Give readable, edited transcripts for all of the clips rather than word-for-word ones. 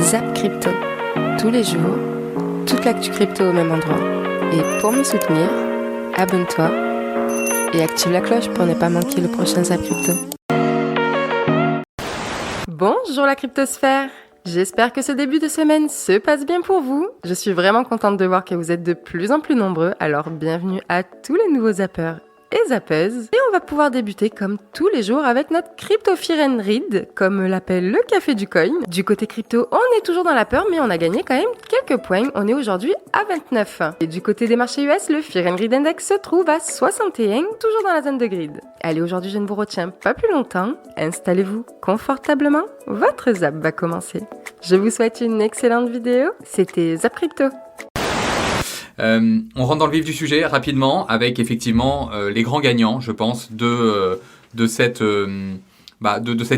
Zap Crypto. Tous les jours, toute l'actu crypto au même endroit. Et pour me soutenir, abonne-toi et active la cloche pour ne pas manquer le prochain Zap Crypto. Bonjour la cryptosphère. J'espère que ce début de semaine se passe bien pour vous. Je suis vraiment contente de voir que vous êtes de plus en plus nombreux, alors bienvenue à tous les nouveaux zappeurs et zappeuses. Et on va pouvoir débuter comme tous les jours avec notre Crypto Fear and Read, comme l'appelle le café du coin. Du côté crypto, on est toujours dans la peur, mais on a gagné quand même quelques points. On est aujourd'hui à 29. Et du côté des marchés US, le Fear and Read Index se trouve à 61, toujours dans la zone de grid. Allez, aujourd'hui je ne vous retiens pas plus longtemps. Installez-vous confortablement, votre zap va commencer. Je vous souhaite une excellente vidéo. C'était Zap Crypto. On rentre dans le vif du sujet rapidement avec effectivement les grands gagnants, je pense, de cet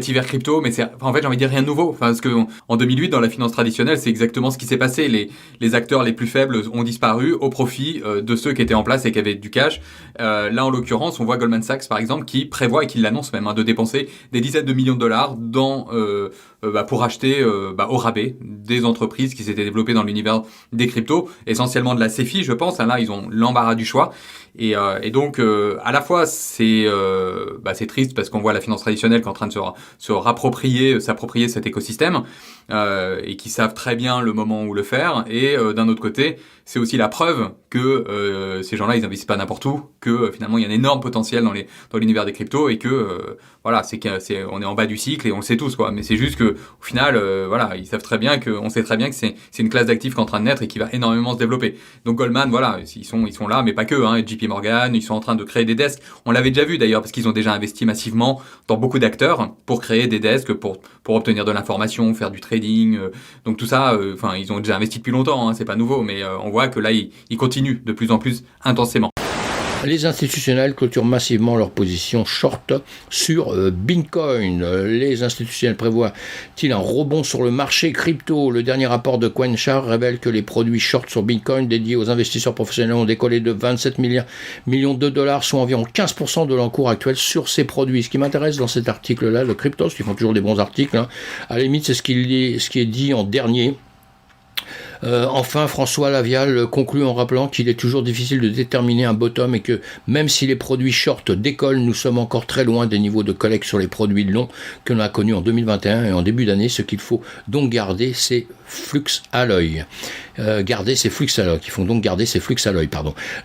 hiver crypto. Mais en fait, j'ai envie de dire rien de nouveau. Parce que en 2008, dans la finance traditionnelle, c'est exactement ce qui s'est passé. Les acteurs les plus faibles ont disparu au profit de ceux qui étaient en place et qui avaient du cash. Là, en l'occurrence, on voit Goldman Sachs, par exemple, qui prévoit et qui l'annonce même de dépenser des dizaines de millions de dollars pour acheter au rabais des entreprises qui s'étaient développées dans l'univers des cryptos, essentiellement de la SEFI, je pense. Là, ils ont l'embarras du choix. Et donc, à la fois, c'est triste parce qu'on voit la finance traditionnelle qui est en train de s'approprier cet écosystème et qui savent très bien le moment où le faire. Et d'un autre côté, c'est aussi la preuve que ces gens-là, ils investissent pas n'importe où, que finalement, il y a un énorme potentiel dans l'univers des cryptos et que on est en bas du cycle et on le sait tous, quoi. Mais c'est juste que au final, ils savent très bien on sait très bien que c'est une classe d'actifs qui est en train de naître et qui va énormément se développer. Donc Goldman, ils sont là, mais pas que. Et JP Morgan, ils sont en train de créer des desks. On l'avait déjà vu d'ailleurs parce qu'ils ont déjà investi massivement dans beaucoup d'acteurs pour créer des desks, pour obtenir de l'information, faire du trading. Donc tout ça, ils ont déjà investi depuis longtemps. C'est pas nouveau, mais on voit que là, ils continuent de plus en plus intensément. Les institutionnels clôturent massivement leur position short sur Bitcoin. Les institutionnels prévoient-ils un rebond sur le marché crypto? Le dernier rapport de CoinShare révèle que les produits short sur Bitcoin dédiés aux investisseurs professionnels ont décollé de 27 millions de dollars, soit environ 15% de l'encours actuel sur ces produits. Ce qui m'intéresse dans cet article-là, le Cryptos, qui font toujours des bons articles, à la limite c'est ce qui est dit en dernier. Enfin, François Lavial conclut en rappelant qu'il est toujours difficile de déterminer un bottom et que même si les produits short décollent, nous sommes encore très loin des niveaux de collecte sur les produits longs que l'on a connus en 2021 et en début d'année. Ce qu'il faut donc garder, c'est flux à l'œil.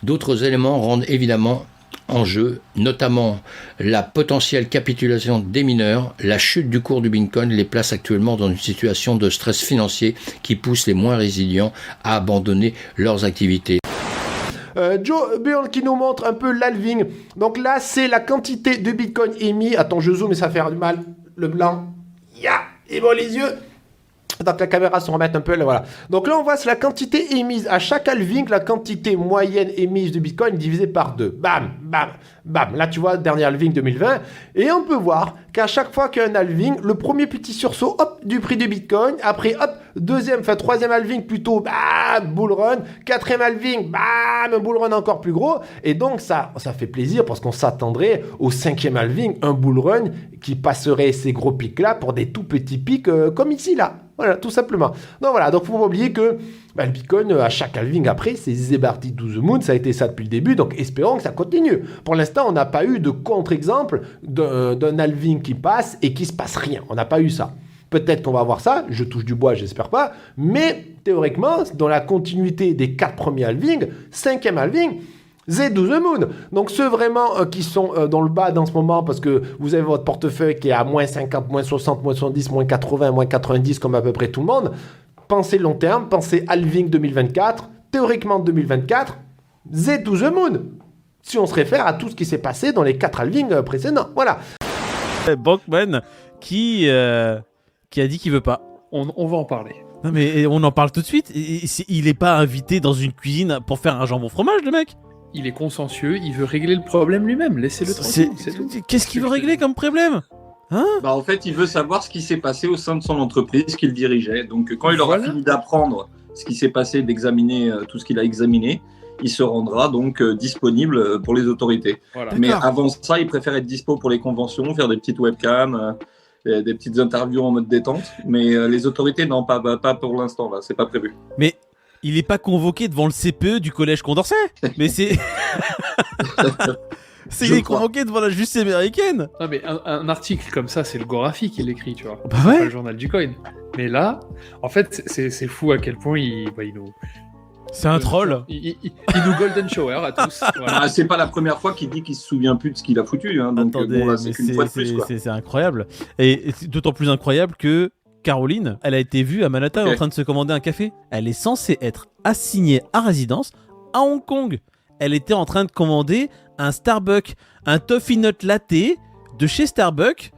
D'autres éléments rendent évidemment en jeu, notamment la potentielle capitulation des mineurs, la chute du cours du Bitcoin les place actuellement dans une situation de stress financier qui pousse les moins résilients à abandonner leurs activités. Joe Burn qui nous montre un peu l'halving. Donc là, c'est la quantité de Bitcoin émis. Attends, je zoome et ça fait du mal. Le blanc. Et bon, les yeux. Attends que la caméra se remette un peu, là, voilà. Donc là, on voit c'est la quantité émise à chaque halving, la quantité moyenne émise de Bitcoin divisée par 2. Bam, bam, bam. Là, tu vois, dernier halving 2020. Et on peut voir qu'à chaque fois qu'il y a un halving, le premier petit sursaut, hop, du prix du Bitcoin. Après, hop, troisième halving plutôt, bam, bull run. Quatrième halving, bam, bull run encore plus gros. Et donc, ça fait plaisir parce qu'on s'attendrait au cinquième halving, un bull run qui passerait ces gros pics-là pour des tout petits pics comme ici, là. Voilà, tout simplement. Donc voilà, donc faut pas oublier que le Bitcoin, à chaque halving après, c'est Zebardi to the moon, ça a été ça depuis le début, donc espérons que ça continue. Pour l'instant, on n'a pas eu de contre-exemple d'un halving qui passe et qui se passe rien. On n'a pas eu ça. Peut-être qu'on va avoir ça, je touche du bois, j'espère pas, mais théoriquement, dans la continuité des 4 premiers halvings, 5e halving, Z to the moon. Donc ceux vraiment qui sont dans le bas dans ce moment parce que vous avez votre portefeuille qui est à moins 50, moins 60, moins 70, moins 80, moins 90 comme à peu près tout le monde. Pensez long terme, pensez halving 2024, théoriquement 2024, Z to the moon. Si on se réfère à tout ce qui s'est passé dans les 4 halvings précédents. Voilà. Bankman qui a dit qu'il veut pas. On va en parler. Non mais on en parle tout de suite. Il est pas invité dans une cuisine pour faire un jambon fromage, le mec. Il est consciencieux, il veut régler le problème lui-même, laissez-le tranquille, c'est tout. Qu'est-ce qu'il veut régler comme problème ? En fait, il veut savoir ce qui s'est passé au sein de son entreprise qu'il dirigeait. Donc, quand il aura fini d'apprendre ce qui s'est passé, d'examiner tout ce qu'il a examiné, il se rendra donc disponible pour les autorités. Voilà. Mais avant ça, il préfère être dispo pour les conventions, faire des petites webcams, des petites interviews en mode détente. Mais les autorités, non, pas pour l'instant, là, c'est pas prévu. Mais il est pas convoqué devant le CPE du collège Condorcet. Mais c'est... Il est convoqué devant la justice américaine. Non, mais un article comme ça, c'est le Gorafi qui l'écrit, tu vois. Bah C'est ouais. pas le journal du coin. Mais là, en fait, c'est fou à quel point il nous... C'est un troll. Il nous golden shower à tous. Voilà. Ah, c'est pas la première fois qu'il dit qu'il se souvient plus de ce qu'il a foutu. Hein, donc Attendez, bon, là, c'est mais qu'une fois de plus, quoi. c'est incroyable. Et c'est d'autant plus incroyable que Caroline, elle a été vue à Manhattan Ok. en train de se commander un café. Elle est censée être assignée à résidence à Hong Kong. Elle était en train de commander un Starbucks, un Toffee Nut Latte de chez Starbucks.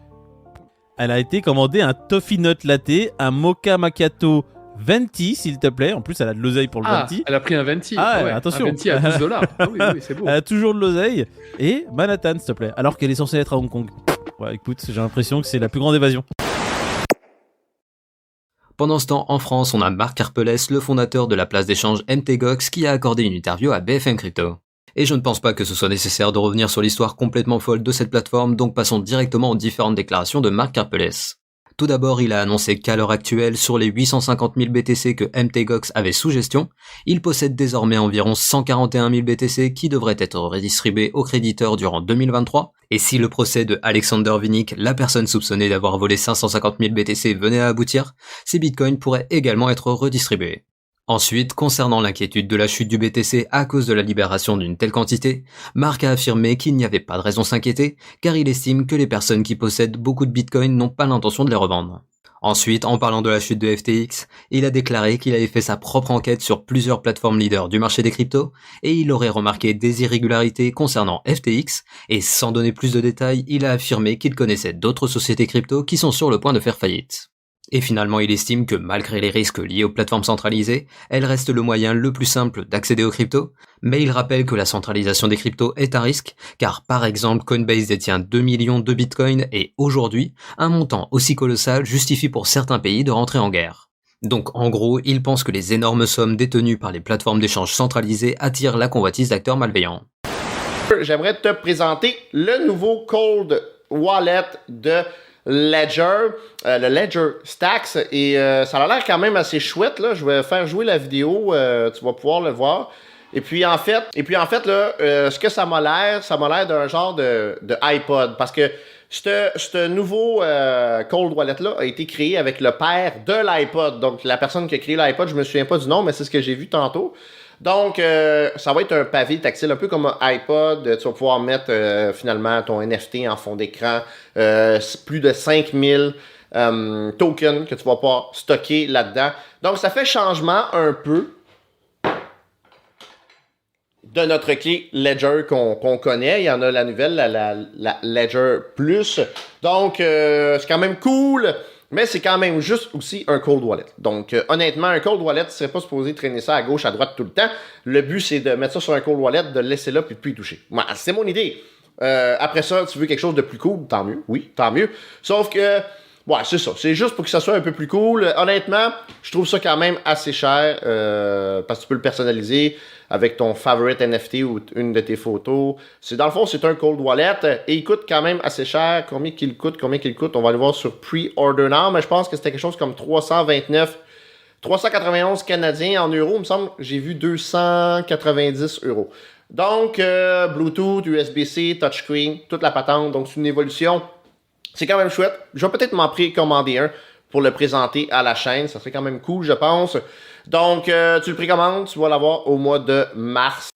Elle a été commandée un Toffee Nut Latte, un Mocha Macchiato Venti, s'il te plaît. En plus, elle a de l'oseille pour le Ah, Venti. elle a pris un Venti. Ah ouais, attention. Un Venti à $12. Ah oui, c'est beau. Elle a toujours de l'oseille. Et Manhattan, s'il te plaît. Alors qu'elle est censée être à Hong Kong. Ouais, écoute, j'ai l'impression que c'est la plus grande évasion. Pendant ce temps, en France, on a Marc Karpelès, le fondateur de la place d'échange MTGOX, qui a accordé une interview à BFM Crypto. Et je ne pense pas que ce soit nécessaire de revenir sur l'histoire complètement folle de cette plateforme, donc passons directement aux différentes déclarations de Marc Karpelès. Tout d'abord, il a annoncé qu'à l'heure actuelle, sur les 850 000 BTC que MTGOX avait sous gestion, il possède désormais environ 141 000 BTC qui devraient être redistribués aux créditeurs durant 2023. Et si le procès de Alexander Vinnik, la personne soupçonnée d'avoir volé 550 000 BTC, venait à aboutir, ces bitcoins pourraient également être redistribués. Ensuite, concernant l'inquiétude de la chute du BTC à cause de la libération d'une telle quantité, Marc a affirmé qu'il n'y avait pas de raison de s'inquiéter, car il estime que les personnes qui possèdent beaucoup de bitcoins n'ont pas l'intention de les revendre. Ensuite, en parlant de la chute de FTX, il a déclaré qu'il avait fait sa propre enquête sur plusieurs plateformes leaders du marché des cryptos, et il aurait remarqué des irrégularités concernant FTX, et sans donner plus de détails, il a affirmé qu'il connaissait d'autres sociétés crypto qui sont sur le point de faire faillite. Et finalement, il estime que malgré les risques liés aux plateformes centralisées, elles restent le moyen le plus simple d'accéder aux cryptos, mais il rappelle que la centralisation des cryptos est un risque, car par exemple Coinbase détient 2 millions de bitcoins et aujourd'hui, un montant aussi colossal justifie pour certains pays de rentrer en guerre. Donc en gros, il pense que les énormes sommes détenues par les plateformes d'échange centralisées attirent la convoitise d'acteurs malveillants. J'aimerais te présenter le nouveau Cold Wallet de Ledger, le Ledger Stacks, et ça a l'air quand même assez chouette, là. Je vais faire jouer la vidéo, tu vas pouvoir le voir. Et puis en fait là, ce que ça m'a l'air d'un genre de iPod, parce que ce nouveau Cold Wallet là a été créé avec le père de l'iPod. Donc la personne qui a créé l'iPod, je me souviens pas du nom, mais c'est ce que j'ai vu tantôt. Donc, ça va être un pavé tactile, un peu comme un iPod. Tu vas pouvoir mettre finalement ton NFT en fond d'écran. Plus de 5000 tokens que tu vas pouvoir stocker là-dedans. Donc, ça fait changement un peu de notre clé Ledger qu'on connaît. Il y en a la nouvelle, la Ledger Plus. Donc, c'est quand même cool. Mais c'est quand même juste aussi un cold wallet. Donc, honnêtement, un cold wallet, tu ne serais pas supposé traîner ça à gauche, à droite tout le temps. Le but, c'est de mettre ça sur un cold wallet, de le laisser là, puis de plus y toucher. Moi, c'est mon idée. Après ça, tu veux quelque chose de plus cool, tant mieux. Oui, tant mieux. Sauf que, ouais, c'est ça. C'est juste pour que ça soit un peu plus cool. Honnêtement, je trouve ça quand même assez cher, parce que tu peux le personnaliser avec ton favorite NFT ou une de tes photos. Dans le fond, c'est un cold wallet et il coûte quand même assez cher. Combien qu'il coûte? On va aller voir sur Pre-Order Now, mais je pense que c'était quelque chose comme 391 canadiens en euros. Il me semble que j'ai vu 290 euros. Donc, Bluetooth, USB-C, touchscreen, toute la patente. Donc, c'est une évolution. C'est quand même chouette. Je vais peut-être m'en précommander un pour le présenter à la chaîne. Ça serait quand même cool, je pense. Donc, tu le précommandes, tu vas l'avoir au mois de mars.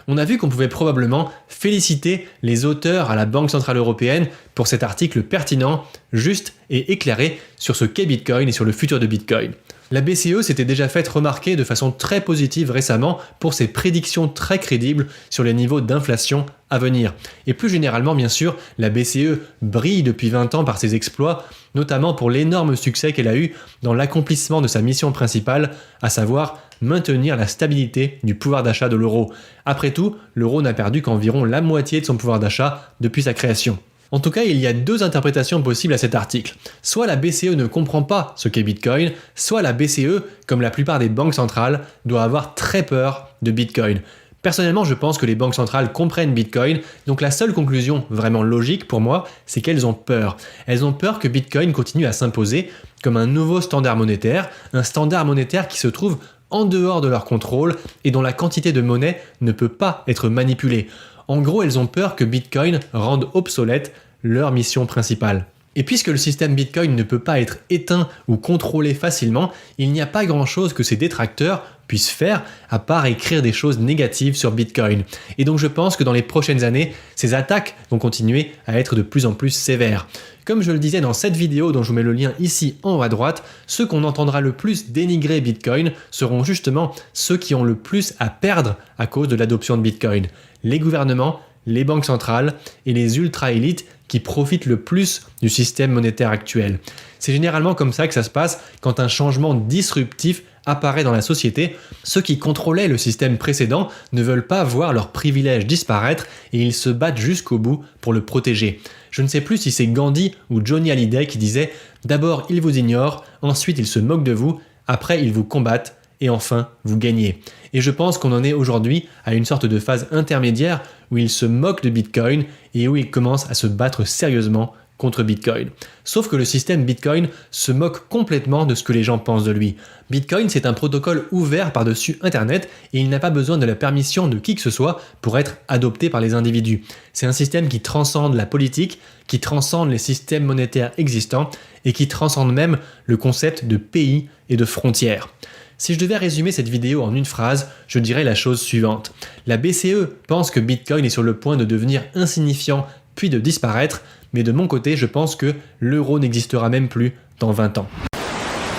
On a vu qu'on pouvait probablement féliciter les auteurs à la Banque Centrale Européenne pour cet article pertinent, juste et éclairé sur ce qu'est Bitcoin et sur le futur de Bitcoin. La BCE s'était déjà faite remarquer de façon très positive récemment pour ses prédictions très crédibles sur les niveaux d'inflation à venir. Et plus généralement, bien sûr, la BCE brille depuis 20 ans par ses exploits, notamment pour l'énorme succès qu'elle a eu dans l'accomplissement de sa mission principale, à savoir maintenir la stabilité du pouvoir d'achat de l'euro. Après tout, l'euro n'a perdu qu'environ la moitié de son pouvoir d'achat depuis sa création. En tout cas, il y a deux interprétations possibles à cet article. Soit la BCE ne comprend pas ce qu'est Bitcoin, soit la BCE, comme la plupart des banques centrales, doit avoir très peur de Bitcoin. Personnellement, je pense que les banques centrales comprennent Bitcoin, donc la seule conclusion vraiment logique pour moi, c'est qu'elles ont peur. Elles ont peur que Bitcoin continue à s'imposer comme un nouveau standard monétaire, un standard monétaire qui se trouve en dehors de leur contrôle et dont la quantité de monnaie ne peut pas être manipulée. En gros, elles ont peur que Bitcoin rende obsolète leur mission principale. Et puisque le système Bitcoin ne peut pas être éteint ou contrôlé facilement, il n'y a pas grand-chose que ces détracteurs puissent faire à part écrire des choses négatives sur Bitcoin. Et donc je pense que dans les prochaines années, ces attaques vont continuer à être de plus en plus sévères. Comme je le disais dans cette vidéo dont je vous mets le lien ici en haut à droite, ceux qu'on entendra le plus dénigrer Bitcoin seront justement ceux qui ont le plus à perdre à cause de l'adoption de Bitcoin. Les gouvernements, les banques centrales et les ultra-élites qui profitent le plus du système monétaire actuel. C'est généralement comme ça que ça se passe quand un changement disruptif apparaît dans la société. Ceux qui contrôlaient le système précédent ne veulent pas voir leurs privilèges disparaître et ils se battent jusqu'au bout pour le protéger. Je ne sais plus si c'est Gandhi ou Johnny Hallyday qui disaient « D'abord ils vous ignorent, ensuite ils se moquent de vous, après ils vous combattent et enfin vous gagnez ». Et je pense qu'on en est aujourd'hui à une sorte de phase intermédiaire où ils se moquent de Bitcoin et où ils commencent à se battre sérieusement contre Bitcoin. Sauf que le système Bitcoin se moque complètement de ce que les gens pensent de lui. Bitcoin, c'est un protocole ouvert par-dessus Internet et il n'a pas besoin de la permission de qui que ce soit pour être adopté par les individus. C'est un système qui transcende la politique, qui transcende les systèmes monétaires existants et qui transcende même le concept de pays et de frontières. Si je devais résumer cette vidéo en une phrase, je dirais la chose suivante. La BCE pense que Bitcoin est sur le point de devenir insignifiant puis de disparaître, mais de mon côté, je pense que l'euro n'existera même plus dans 20 ans.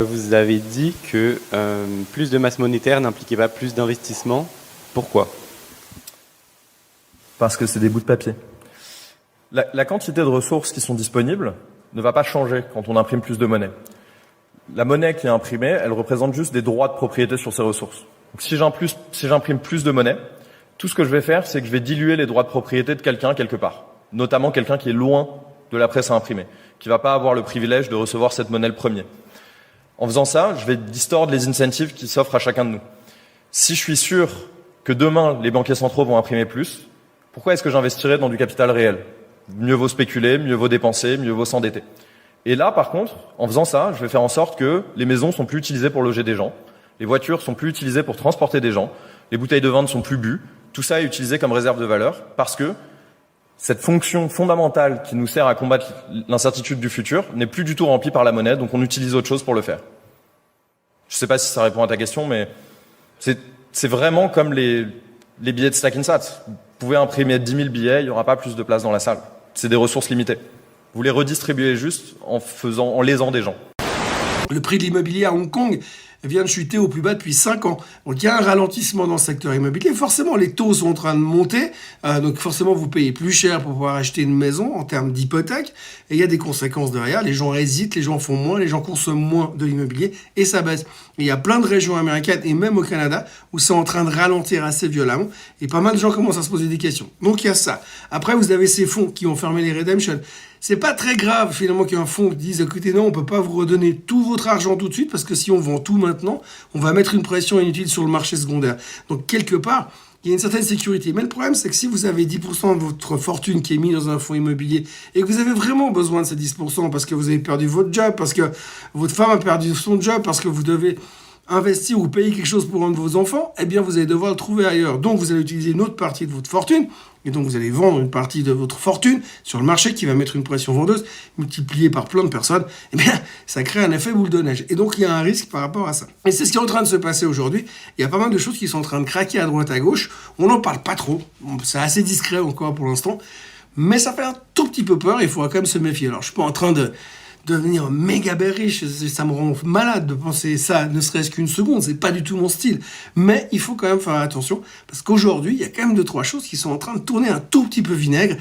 Vous avez dit que plus de masse monétaire n'impliquait pas plus d'investissement. Pourquoi ? Parce que c'est des bouts de papier. La quantité de ressources qui sont disponibles ne va pas changer quand on imprime plus de monnaie. La monnaie qui est imprimée, elle représente juste des droits de propriété sur ces ressources. Donc si j'imprime plus de monnaie, tout ce que je vais faire, c'est que je vais diluer les droits de propriété de quelqu'un quelque part. Notamment quelqu'un qui est loin de la presse à imprimer, qui va pas avoir le privilège de recevoir cette monnaie le premier. En faisant ça, je vais distordre les incentives qui s'offrent à chacun de nous. Si je suis sûr que demain, les banquiers centraux vont imprimer plus, pourquoi est-ce que j'investirais dans du capital réel ? Mieux vaut spéculer, mieux vaut dépenser, mieux vaut s'endetter. Et là, par contre, en faisant ça, je vais faire en sorte que les maisons sont plus utilisées pour loger des gens, les voitures sont plus utilisées pour transporter des gens, les bouteilles de vin ne sont plus bues, tout ça est utilisé comme réserve de valeur parce que cette fonction fondamentale qui nous sert à combattre l'incertitude du futur n'est plus du tout remplie par la monnaie, donc on utilise autre chose pour le faire. Je sais pas si ça répond à ta question, mais c'est vraiment comme les billets de Stackinsat. Vous pouvez imprimer 10 000 billets, il n'y aura pas plus de place dans la salle. C'est des ressources limitées. Vous les redistribuez juste en lésant des gens. Le prix de l'immobilier à Hong Kong vient de chuter au plus bas depuis 5 ans. Donc il y a un ralentissement dans le secteur immobilier. Forcément, les taux sont en train de monter. Donc forcément, vous payez plus cher pour pouvoir acheter une maison en termes d'hypothèque. Et il y a des conséquences derrière. Les gens hésitent, les gens font moins, les gens consomment moins de l'immobilier et ça baisse. Et il y a plein de régions américaines et même au Canada où c'est en train de ralentir assez violemment. Et pas mal de gens commencent à se poser des questions. Donc il y a ça. Après, vous avez ces fonds qui ont fermé les redemptions. C'est pas très grave finalement qu'un fonds dise écoutez non, on peut pas vous redonner tout votre argent tout de suite parce que si on vend tout maintenant, on va mettre une pression inutile sur le marché secondaire. Donc quelque part, il y a une certaine sécurité. Mais le problème, c'est que si vous avez 10% de votre fortune qui est mise dans un fonds immobilier et que vous avez vraiment besoin de ces 10% parce que vous avez perdu votre job, parce que votre femme a perdu son job, parce que vous devez investir ou payer quelque chose pour un de vos enfants, eh bien vous allez devoir le trouver ailleurs. Donc vous allez utiliser une autre partie de votre fortune et donc vous allez vendre une partie de votre fortune sur le marché qui va mettre une pression vendeuse multipliée par plein de personnes. Eh bien ça crée un effet boule de neige et donc il y a un risque par rapport à ça. Et c'est ce qui est en train de se passer aujourd'hui. Il y a pas mal de choses qui sont en train de craquer à droite à gauche. On n'en parle pas trop. C'est assez discret encore pour l'instant. Mais ça fait un tout petit peu peur et il faudra quand même se méfier. Alors je suis pas en train de devenir méga riche, ça me rend malade de penser ça, ne serait-ce qu'une seconde, c'est pas du tout mon style. Mais il faut quand même faire attention, parce qu'aujourd'hui, il y a quand même 2-3 choses qui sont en train de tourner un tout petit peu vinaigre.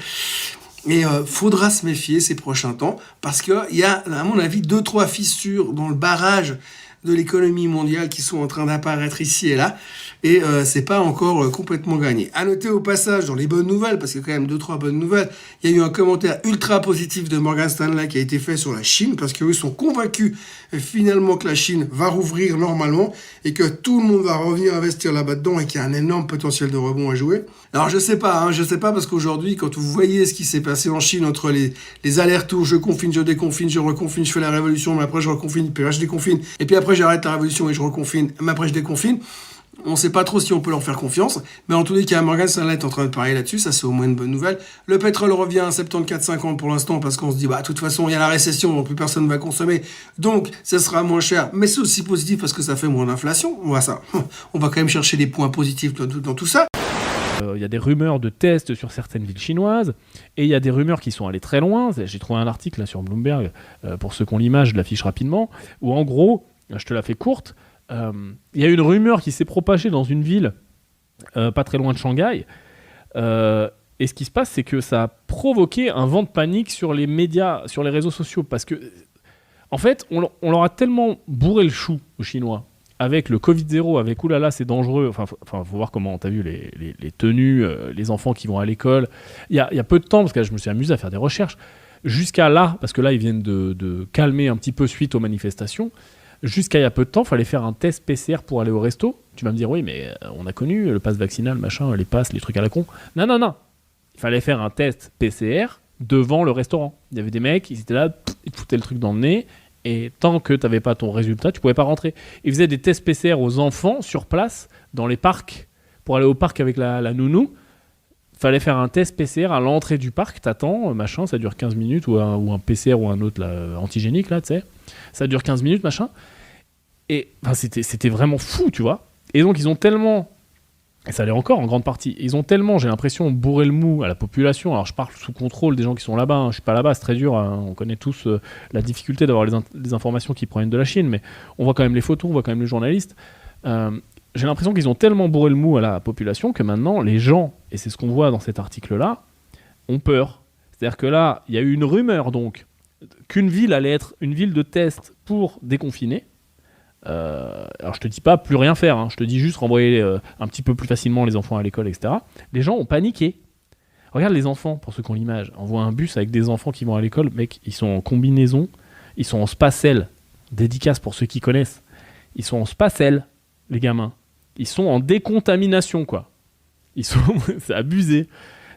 Et faudra se méfier ces prochains temps, parce qu'il y a, à mon avis, 2-3 fissures dans le barrage de l'économie mondiale qui sont en train d'apparaître ici et là. Et c'est pas encore complètement gagné. À noter au passage, dans les bonnes nouvelles, parce qu'il y a quand même 2-3 bonnes nouvelles, il y a eu un commentaire ultra positif de Morgan Stanley qui a été fait sur la Chine, parce qu'eux sont convaincus finalement que la Chine va rouvrir normalement et que tout le monde va revenir investir là-bas dedans et qu'il y a un énorme potentiel de rebond à jouer. Alors je sais pas parce qu'aujourd'hui, quand vous voyez ce qui s'est passé en Chine entre les allers-retours, je confine, je déconfine, je reconfine, je fais la révolution, mais après je reconfine, puis là je déconfine, et puis après j'arrête la révolution et je reconfine, mais après je déconfine. On ne sait pas trop si on peut leur faire confiance, mais en tous les cas, Morgan Stanley est en train de parier là-dessus, ça c'est au moins une bonne nouvelle. Le pétrole revient à 74,50 pour l'instant parce qu'on se dit, de toute façon, il y a la récession, donc plus personne ne va consommer, donc ça sera moins cher, mais c'est aussi positif parce que ça fait moins d'inflation. On va quand même chercher des points positifs dans tout ça. Il y a des rumeurs de tests sur certaines villes chinoises, et il y a des rumeurs qui sont allées très loin. J'ai trouvé un article là, sur Bloomberg, pour ceux qui ont l'image, je l'affiche rapidement, où en gros, je te la fais courte, il y a une rumeur qui s'est propagée dans une ville pas très loin de Shanghai, et ce qui se passe, c'est que ça a provoqué un vent de panique sur les médias, sur les réseaux sociaux, parce que, en fait, on leur a tellement bourré le chou aux Chinois, avec le Covid-0, avec oulala, c'est dangereux, enfin, faut voir comment, t'as vu les tenues, les enfants qui vont à l'école, il y a peu de temps, parce que je me suis amusé à faire des recherches, jusqu'à là, parce que là, ils viennent de calmer un petit peu suite aux manifestations. Jusqu'à il y a peu de temps, il fallait faire un test PCR pour aller au resto. Tu vas me dire, oui, mais on a connu le pass vaccinal, machin, les passes, les trucs à la con. Non. Il fallait faire un test PCR devant le restaurant. Il y avait des mecs, ils étaient là, ils te foutaient le truc dans le nez, et tant que tu n'avais pas ton résultat, tu pouvais pas rentrer. Ils faisaient des tests PCR aux enfants sur place, dans les parcs, pour aller au parc avec la nounou. Fallait faire un test PCR à l'entrée du parc, t'attends, machin, ça dure 15 minutes, ou un PCR ou un autre là, antigénique, là, tu sais. Ça dure 15 minutes, machin. Et c'était vraiment fou, tu vois. Et donc, ils ont tellement, et ça l'est encore en grande partie, ils ont tellement, j'ai l'impression, bourré le mou à la population. Alors, je parle sous contrôle des gens qui sont là-bas, hein. Je suis pas là-bas, c'est très dur, hein. On connaît tous la difficulté d'avoir les informations qui proviennent de la Chine, mais on voit quand même les photos, on voit quand même les journalistes. J'ai l'impression qu'ils ont tellement bourré le mou à la population que maintenant, les gens, et c'est ce qu'on voit dans cet article-là, ont peur. C'est-à-dire que là, il y a eu une rumeur, donc, qu'une ville allait être une ville de test pour déconfiner. Alors, je te dis pas plus rien faire, hein. Je te dis juste renvoyer un petit peu plus facilement les enfants à l'école, etc. Les gens ont paniqué. Regarde les enfants, pour ceux qui ont l'image. On voit un bus avec des enfants qui vont à l'école, mec, ils sont en combinaison, ils sont en spacelle. Dédicace pour ceux qui connaissent. Ils sont en spacelle, les gamins. Ils sont en décontamination, quoi. C'est abusé.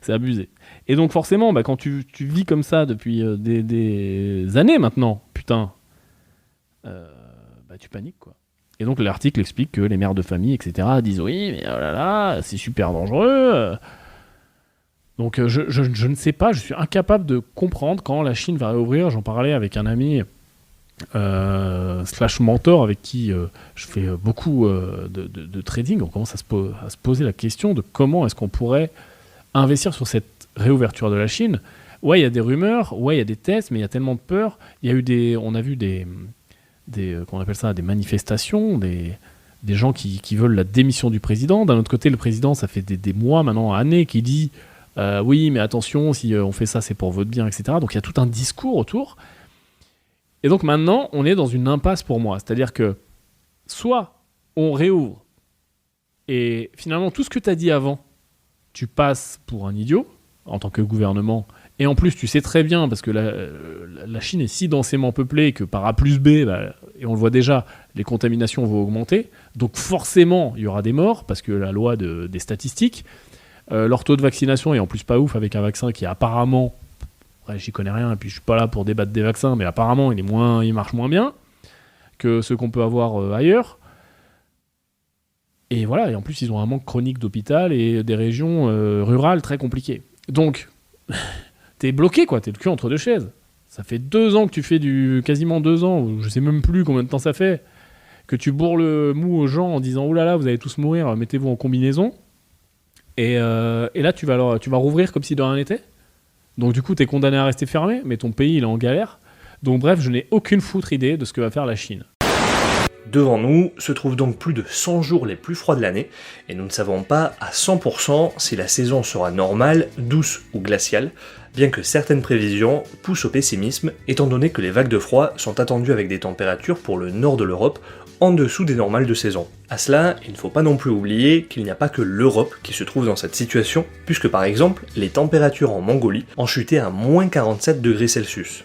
C'est abusé. Et donc forcément, quand tu vis comme ça depuis des années maintenant, putain, tu paniques, quoi. Et donc l'article explique que les mères de famille, etc., disent oui, mais oh là là, c'est super dangereux. Donc je ne sais pas, je suis incapable de comprendre quand la Chine va réouvrir. J'en parlais avec un ami / mentor avec qui je fais beaucoup de trading. On commence à se poser la question de comment est-ce qu'on pourrait investir sur cette réouverture de la Chine. Ouais, il y a des rumeurs, ouais, il y a des tests, mais il y a tellement de peur. Il y a eu on a vu des qu'on appelle ça, des manifestations, des gens qui veulent la démission du président. D'un autre côté, le président, ça fait des mois maintenant, années, qui dit oui, mais attention, si on fait ça, c'est pour votre bien, etc. Donc il y a tout un discours autour. Et donc maintenant, on est dans une impasse pour moi. C'est-à-dire que soit on réouvre, et finalement, tout ce que tu as dit avant, tu passes pour un idiot, en tant que gouvernement, et en plus, tu sais très bien, parce que la Chine est si densément peuplée que par A plus B, et on le voit déjà, les contaminations vont augmenter, donc forcément, il y aura des morts, parce que la loi des statistiques, leur taux de vaccination est en plus pas ouf, avec un vaccin qui apparemment, j'y connais rien, et puis je suis pas là pour débattre des vaccins, mais apparemment, il marche moins bien que ceux qu'on peut avoir ailleurs. Et voilà, et en plus, ils ont un manque chronique d'hôpital et des régions rurales très compliquées. Donc, t'es bloqué, quoi, t'es le cul entre deux chaises. Ça fait 2 ans que tu fais quasiment 2 ans, ou je sais même plus combien de temps ça fait, que tu bourres le mou aux gens en disant « Ouh là là, vous allez tous mourir, mettez-vous en combinaison ». Et là, tu vas rouvrir comme si de rien n'était. Donc du coup, t'es condamné à rester fermé, mais ton pays, il est en galère. Donc bref, je n'ai aucune foutre idée de ce que va faire la Chine. Devant nous se trouvent donc plus de 100 jours les plus froids de l'année, et nous ne savons pas à 100% si la saison sera normale, douce ou glaciale, bien que certaines prévisions poussent au pessimisme, étant donné que les vagues de froid sont attendues avec des températures pour le nord de l'Europe en dessous des normales de saison. À cela, il ne faut pas non plus oublier qu'il n'y a pas que l'Europe qui se trouve dans cette situation, puisque par exemple, les températures en Mongolie ont chuté à moins 47 degrés Celsius.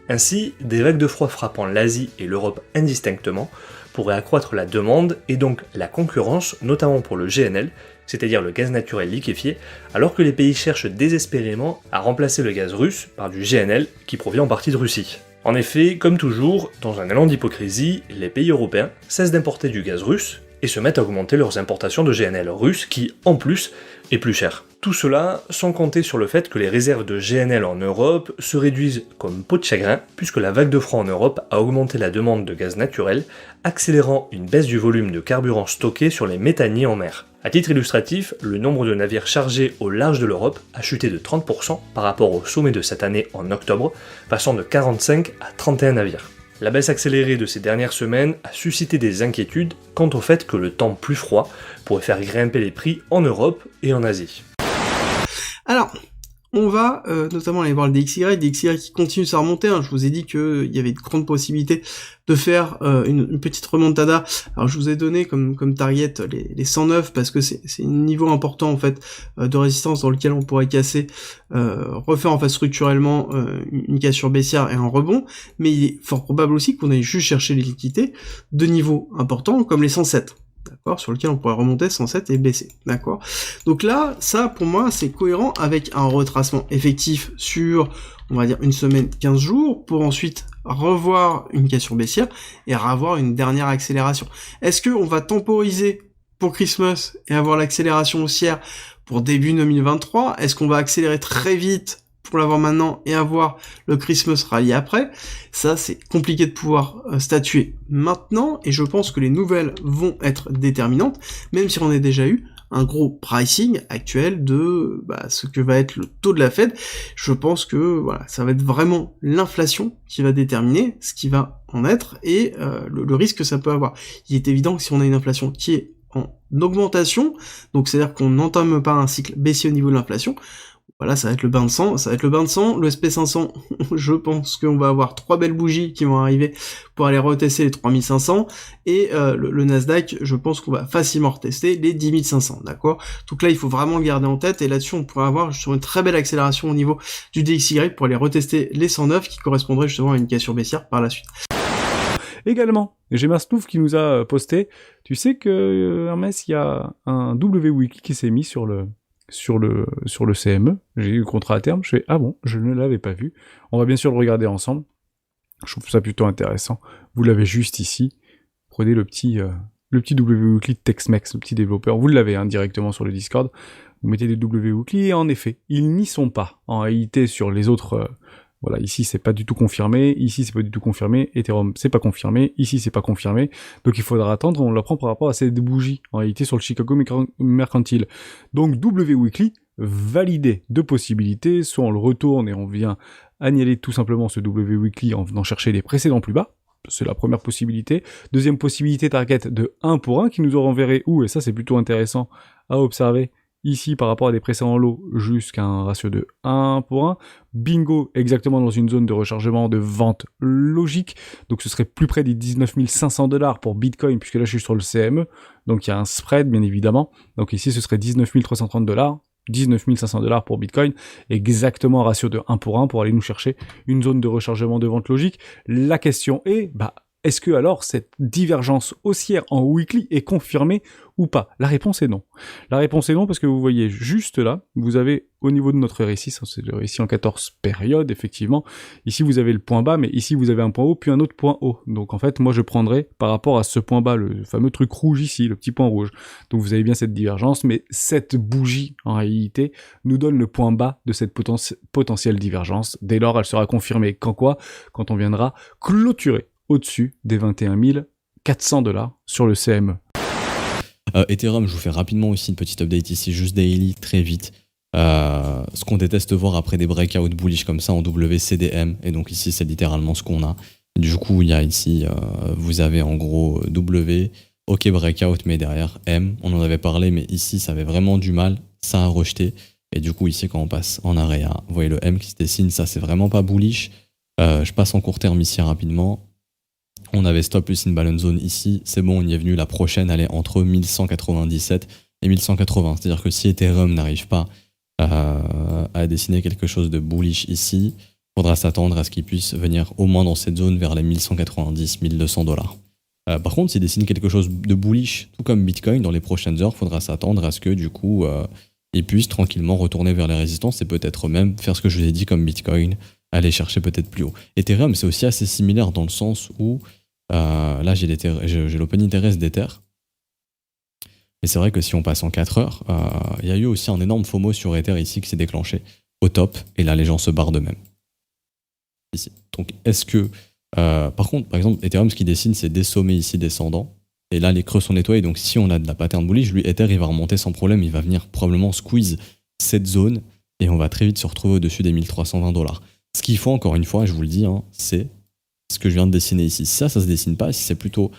Ainsi, des vagues de froid frappant l'Asie et l'Europe indistinctement pourraient accroître la demande et donc la concurrence, notamment pour le GNL, c'est-à-dire le gaz naturel liquéfié, alors que les pays cherchent désespérément à remplacer le gaz russe par du GNL qui provient en partie de Russie. En effet, comme toujours, dans un élan d'hypocrisie, les pays européens cessent d'importer du gaz russe et se mettent à augmenter leurs importations de GNL russe qui, en plus, est plus cher. Tout cela sans compter sur le fait que les réserves de GNL en Europe se réduisent comme peau de chagrin puisque la vague de froid en Europe a augmenté la demande de gaz naturel, accélérant une baisse du volume de carburant stocké sur les méthaniers en mer. À titre illustratif, le nombre de navires chargés au large de l'Europe a chuté de 30% par rapport au sommet de cette année en octobre, passant de 45 à 31 navires. La baisse accélérée de ces dernières semaines a suscité des inquiétudes quant au fait que le temps plus froid pourrait faire grimper les prix en Europe et en Asie. Alors, on va notamment aller voir le DXY qui continue sa remontée. Je vous ai dit qu'il y avait de grandes possibilités de faire une petite remontada. Alors je vous ai donné comme target les 109 parce que c'est un niveau important en fait de résistance dans lequel on pourrait casser, refaire en fait structurellement une cassure baissière et un rebond. Mais il est fort probable aussi qu'on aille juste chercher les liquidités de niveaux importants comme les 107. D'accord, sur lequel on pourrait remonter 107 et baisser, d'accord. Donc là, ça pour moi c'est cohérent avec un retracement effectif sur, on va dire, une semaine, 15 jours, pour ensuite revoir une cassure baissière et revoir une dernière accélération. Est-ce que on va temporiser pour Christmas et avoir l'accélération haussière pour début 2023? Est-ce qu'on va accélérer très vite pour l'avoir maintenant et avoir le Christmas rallye après? Ça, c'est compliqué de pouvoir statuer maintenant, et je pense que les nouvelles vont être déterminantes, même si on a déjà eu un gros pricing actuel de ce que va être le taux de la Fed. Je pense que voilà, ça va être vraiment l'inflation qui va déterminer ce qui va en être et le risque que ça peut avoir. Il est évident que si on a une inflation qui est en augmentation, donc c'est-à-dire qu'on n'entame pas un cycle baissier au niveau de l'inflation, voilà, ça va être le bain de sang, le SP500, je pense qu'on va avoir 3 belles bougies qui vont arriver pour aller retester les 3500, et le Nasdaq, je pense qu'on va facilement retester les 10 500, d'accord? Donc là, il faut vraiment le garder en tête, et là-dessus, on pourrait avoir justement une très belle accélération au niveau du DXY pour aller retester les 109, qui correspondrait justement à une cassure baissière par la suite. Également, j'ai Masnouf qui nous a posté, tu sais que Hermès, il y a un W-Wiki qui s'est mis sur le CME, j'ai eu le contrat à terme, je fais « Ah bon, je ne l'avais pas vu ». On va bien sûr le regarder ensemble, je trouve ça plutôt intéressant. Vous l'avez juste ici, prenez le petit W-Weekly de Tex-Mex, le petit développeur, vous l'avez directement sur le Discord, vous mettez des W-Weekly et en effet, ils n'y sont pas. En réalité, sur les autres... voilà, ici c'est pas du tout confirmé, ici c'est pas du tout confirmé, Ethereum c'est pas confirmé, ici c'est pas confirmé, donc il faudra attendre, on l'apprend par rapport à ces bougies, en réalité sur le Chicago Mercantile. Donc W-Weekly, validé de possibilités, soit on le retourne et on vient annihiler tout simplement ce W-Weekly en venant chercher les précédents plus bas, c'est la première possibilité. Deuxième possibilité, target de 1 pour 1, qui nous renverrait où, et ça c'est plutôt intéressant à observer, ici, par rapport à des précédents lots, jusqu'à un ratio de 1 pour 1. Bingo, exactement dans une zone de rechargement de vente logique. Donc ce serait plus près des 19 500 $ pour Bitcoin, puisque là je suis sur le CME. Donc il y a un spread, bien évidemment. Donc ici ce serait 19 330 $, 19 500 $ pour Bitcoin. Exactement un ratio de 1 pour 1 pour aller nous chercher une zone de rechargement de vente logique. La question est, est-ce que alors cette divergence haussière en weekly est confirmée ou pas? La réponse est non. La réponse est non parce que vous voyez juste là, vous avez au niveau de notre RSI, ça c'est le RSI en 14 périodes effectivement, ici vous avez le point bas, mais ici vous avez un point haut puis un autre point haut. Donc en fait moi je prendrais par rapport à ce point bas, le fameux truc rouge ici, le petit point rouge. Donc vous avez bien cette divergence, mais cette bougie en réalité nous donne le point bas de cette potentielle divergence. Dès lors elle sera confirmée quand on viendra clôturer au-dessus des 21 400 $ sur le CME. Ethereum, je vous fais rapidement aussi une petite update ici, juste daily, très vite. Ce qu'on déteste voir après des breakouts bullish comme ça en WCDM, et donc ici c'est littéralement ce qu'on a. Du coup, il y a ici, vous avez en gros W, ok breakout, mais derrière M, on en avait parlé, mais ici ça avait vraiment du mal, ça a rejeté. Et du coup, ici quand on passe en area, vous voyez le M qui se dessine, ça c'est vraiment pas bullish. Je passe en court terme ici rapidement. On avait stop plus in balance zone ici, c'est bon, on y est venu. La prochaine, elle est entre 1197 et 1180. C'est-à-dire que si Ethereum n'arrive pas à dessiner quelque chose de bullish ici, il faudra s'attendre à ce qu'il puisse venir au moins dans cette zone vers les 1190-1200 $. Par contre, s'il dessine quelque chose de bullish, tout comme Bitcoin, dans les prochaines heures, il faudra s'attendre à ce que du coup, il puisse tranquillement retourner vers les résistances et peut-être même faire ce que je vous ai dit comme Bitcoin, aller chercher peut-être plus haut. Ethereum, c'est aussi assez similaire dans le sens où là, j'ai l'open interest d'Ether. Et c'est vrai que si on passe en 4 heures, il y a eu aussi un énorme FOMO sur Ether ici qui s'est déclenché au top, et là les gens se barrent d'eux-mêmes. Ici. Donc est-ce que... par contre, par exemple, Ethereum, ce qu'il dessine, c'est des sommets ici descendants, et là les creux sont nettoyés, donc si on a de la pattern bullish, lui, Ether, il va remonter sans problème, il va venir probablement squeeze cette zone, et on va très vite se retrouver au-dessus des 1320 $. Ce qu'il faut, encore une fois, je vous le dis, hein, c'est ce que je viens de dessiner ici. Si ça se dessine pas, si c'est plutôt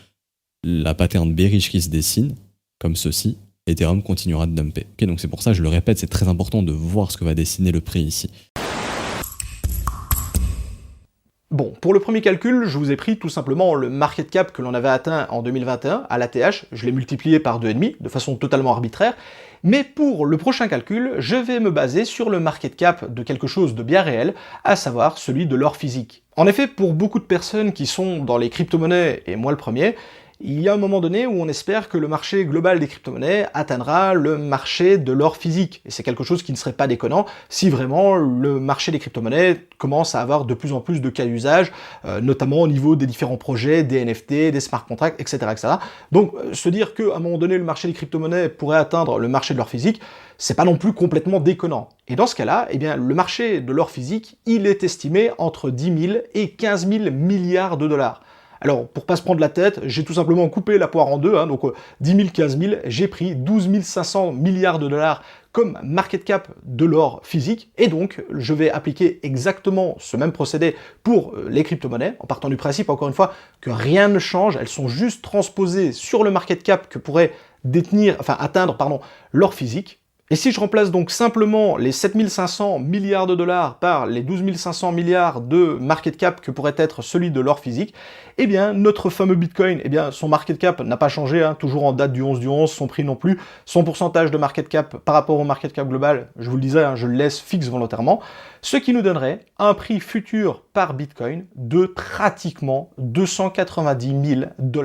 la pattern bearish qui se dessine, comme ceci, Ethereum continuera de dumper. Okay, donc c'est pour ça, je le répète, c'est très important de voir ce que va dessiner le prix ici. Bon, pour le premier calcul, je vous ai pris tout simplement le market cap que l'on avait atteint en 2021 à l'ATH, je l'ai multiplié par 2,5 de façon totalement arbitraire, mais pour le prochain calcul, je vais me baser sur le market cap de quelque chose de bien réel, à savoir celui de l'or physique. En effet, pour beaucoup de personnes qui sont dans les crypto-monnaies, et moi le premier, il y a un moment donné où on espère que le marché global des crypto-monnaies atteindra le marché de l'or physique. Et c'est quelque chose qui ne serait pas déconnant si vraiment le marché des crypto-monnaies commence à avoir de plus en plus de cas d'usage, notamment au niveau des différents projets, des NFT, des smart contracts, etc. etc. Donc se dire qu'à un moment donné le marché des crypto-monnaies pourrait atteindre le marché de l'or physique, c'est pas non plus complètement déconnant. Et dans ce cas-là, eh bien, le marché de l'or physique, il est estimé entre 10 000 et 15 000 milliards de dollars. Alors, pour pas se prendre la tête, j'ai tout simplement coupé la poire en deux, hein, donc 10 000, 15 000, j'ai pris 12 500 milliards de dollars comme market cap de l'or physique, et donc je vais appliquer exactement ce même procédé pour les crypto-monnaies, en partant du principe, encore une fois, que rien ne change, elles sont juste transposées sur le market cap que pourrait atteindre l'or physique. Et si je remplace donc simplement les 7500 milliards de dollars par les 12 500 milliards de market cap que pourrait être celui de l'or physique, eh bien notre fameux Bitcoin, eh bien son market cap n'a pas changé, hein, toujours en date du 11 du 11, son prix non plus, son pourcentage de market cap par rapport au market cap global, je vous le disais, hein, je le laisse fixe volontairement, ce qui nous donnerait un prix futur par Bitcoin de pratiquement 290 000 $.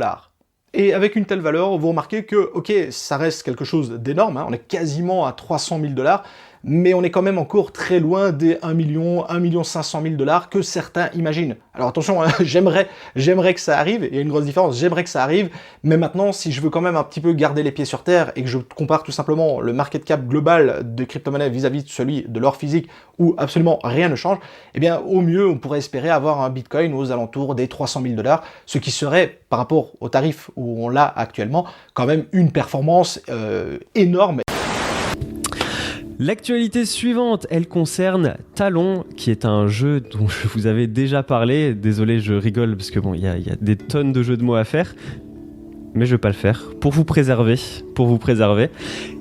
Et avec une telle valeur, vous remarquez que, ok, ça reste quelque chose d'énorme, hein, on est quasiment à 300 000 $, mais on est quand même encore très loin des 1 500 000 $ que certains imaginent. Alors attention, hein, j'aimerais que ça arrive, il y a une grosse différence, j'aimerais que ça arrive, mais maintenant, si je veux quand même un petit peu garder les pieds sur terre et que je compare tout simplement le market cap global des crypto-monnaies vis-à-vis de celui de l'or physique, où absolument rien ne change, eh bien au mieux, on pourrait espérer avoir un Bitcoin aux alentours des 300 000 $, ce qui serait, par rapport au tarif où on l'a actuellement, quand même une performance énorme. L'actualité suivante, elle concerne Talon, qui est un jeu dont je vous avais déjà parlé. Désolé, je rigole parce que bon, il y a des tonnes de jeux de mots à faire, mais je vais pas le faire pour vous préserver.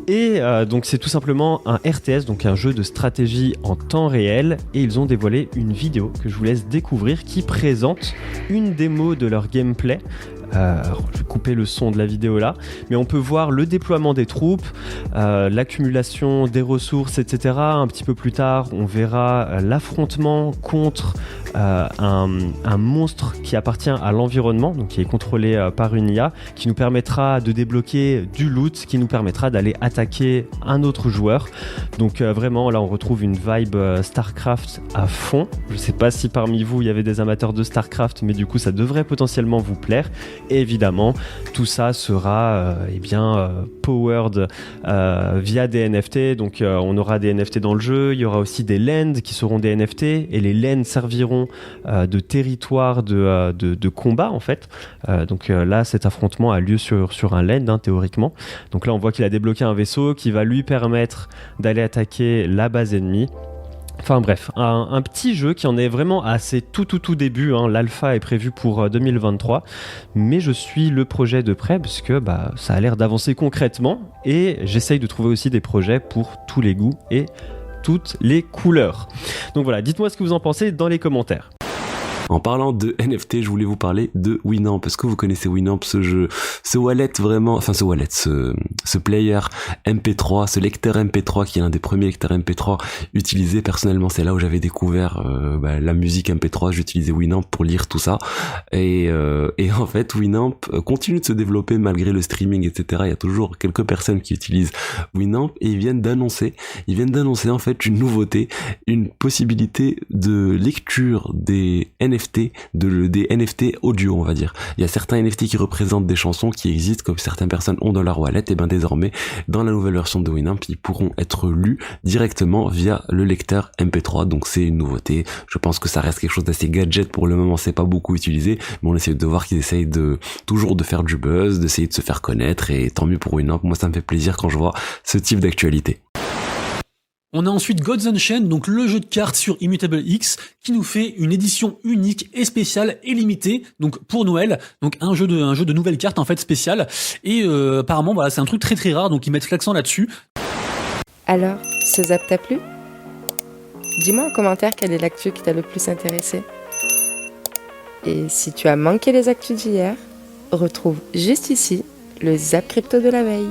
Et donc c'est tout simplement un RTS, donc un jeu de stratégie en temps réel, et ils ont dévoilé une vidéo que je vous laisse découvrir qui présente une démo de leur gameplay. Alors, je vais couper le son de la vidéo là, mais on peut voir le déploiement des troupes, l'accumulation des ressources, etc. Un petit peu plus tard, on verra l'affrontement contre un monstre qui appartient à l'environnement, donc qui est contrôlé par une IA, qui nous permettra de débloquer du loot, qui nous permettra d'aller attaquer un autre joueur. Donc vraiment, là on retrouve une vibe StarCraft à fond. Je sais pas si parmi vous il y avait des amateurs de StarCraft, mais du coup ça devrait potentiellement vous plaire. Et évidemment, tout ça sera powered via des NFT. Donc on aura des NFT dans le jeu, il y aura aussi des lands qui seront des NFT, et les lands serviront de territoire de combat en fait. Donc là, cet affrontement a lieu sur un land, hein, théoriquement. Donc là, on voit qu'il a débloqué un vaisseau qui va lui permettre d'aller attaquer la base ennemie. Enfin bref, un petit jeu qui en est vraiment à ses tout début, hein. L'alpha est prévu pour 2023, mais je suis le projet de près parce que ça a l'air d'avancer concrètement, et j'essaye de trouver aussi des projets pour tous les goûts et toutes les couleurs. Donc voilà, dites-moi ce que vous en pensez dans les commentaires. En parlant de NFT, je voulais vous parler de Winamp. Est-ce que vous connaissez Winamp, ce jeu, ce wallet vraiment, enfin ce player MP3, ce lecteur MP3 qui est l'un des premiers lecteurs MP3 utilisés. Personnellement, c'est là où j'avais découvert la musique MP3. J'utilisais Winamp pour lire tout ça. Et en fait, Winamp continue de se développer malgré le streaming, etc. Il y a toujours quelques personnes qui utilisent Winamp et ils viennent d'annoncer en fait une nouveauté, une possibilité de lecture des NFT, des NFT audio, on va dire. Il y a certains NFT qui représentent des chansons qui existent, comme certaines personnes ont dans leur wallet, et bien désormais, dans la nouvelle version de Winamp, ils pourront être lus directement via le lecteur MP3, donc c'est une nouveauté. Je pense que ça reste quelque chose d'assez gadget pour le moment, c'est pas beaucoup utilisé, mais on essaie de voir qu'ils essayent toujours de faire du buzz, d'essayer de se faire connaître, et tant mieux pour Winamp. Moi ça me fait plaisir quand je vois ce type d'actualité. On a ensuite Gods Unchained, donc le jeu de cartes sur Immutable X, qui nous fait une édition unique et spéciale et limitée, donc pour Noël, donc un jeu de nouvelles cartes en fait spécial. Et apparemment voilà, c'est un truc très très rare, donc ils mettent l'accent là-dessus. Alors, ce zap t'a plu ? Dis-moi en commentaire quelle est l'actu qui t'a le plus intéressé. Et si tu as manqué les actus d'hier, retrouve juste ici le zap crypto de la veille.